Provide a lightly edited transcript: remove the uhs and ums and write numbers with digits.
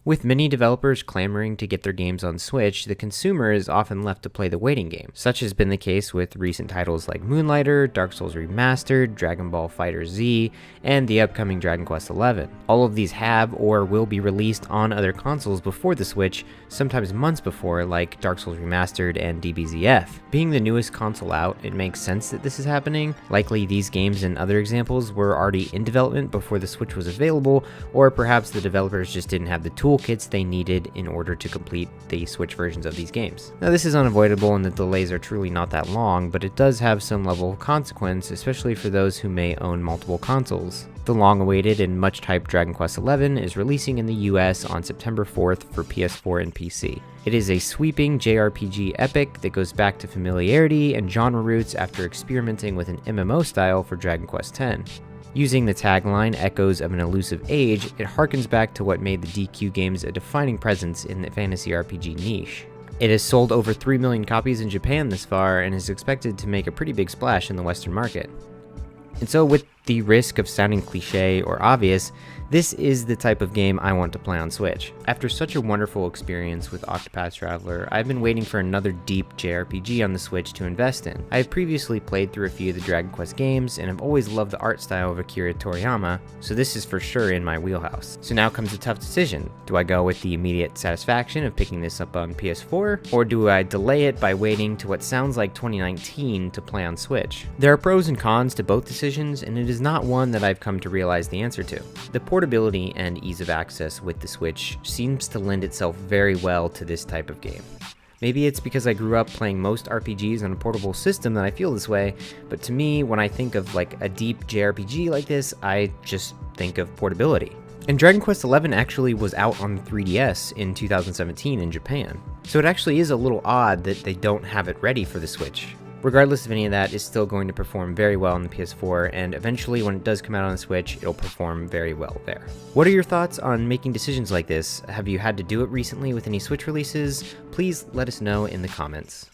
With many developers clamoring to get their games on Switch, the consumer is often left to play the waiting game. Such has been the case with recent titles like Moonlighter, Dark Souls Remastered, Dragon Ball FighterZ, and the upcoming Dragon Quest XI. All of these have or will be released on other consoles before the Switch, sometimes months before, like Dark Souls Remastered and DBZF. Being the newest console out, it makes sense that this is happening. Likely these games and other examples were already in development before the Switch was available, or perhaps the developers just didn't have the toolkits they needed in order to complete the Switch versions of these games. Now this is unavoidable and the delays are truly not that long, but it does have some level of consequence, especially for those who may own multiple consoles. The long-awaited and much-hyped Dragon Quest XI is releasing in the US on September 4th for PS4 and PC. It is a sweeping JRPG epic that goes back to familiarity and genre roots after experimenting with an MMO style for Dragon Quest X. Using the tagline Echoes of an Elusive Age, it harkens back to what made the DQ games a defining presence in the fantasy RPG niche. It has sold over 3 million copies in Japan this far and is expected to make a pretty big splash in the Western market. And so with the risk of sounding cliche or obvious, this is the type of game I want to play on Switch. After such a wonderful experience with Octopath Traveler, I've been waiting for another deep JRPG on the Switch to invest in. I have previously played through a few of the Dragon Quest games and have always loved the art style of Akira Toriyama, so this is for sure in my wheelhouse. So now comes a tough decision. Do I go with the immediate satisfaction of picking this up on PS4, or do I delay it by waiting to what sounds like 2019 to play on Switch? There are pros and cons to both decisions, and it is not one that I've come to realize the answer to. The portability and ease of access with the Switch seems to lend itself very well to this type of game. Maybe it's because I grew up playing most RPGs on a portable system that I feel this way, but to me, when I think of like a deep JRPG like this, I just think of portability. And Dragon Quest XI actually was out on 3DS in 2017 in Japan, so it actually is a little odd that they don't have it ready for the Switch. Regardless of any of that, it's still going to perform very well on the PS4, and eventually when it does come out on the Switch, it'll perform very well there. What are your thoughts on making decisions like this? Have you had to do it recently with any Switch releases? Please let us know in the comments.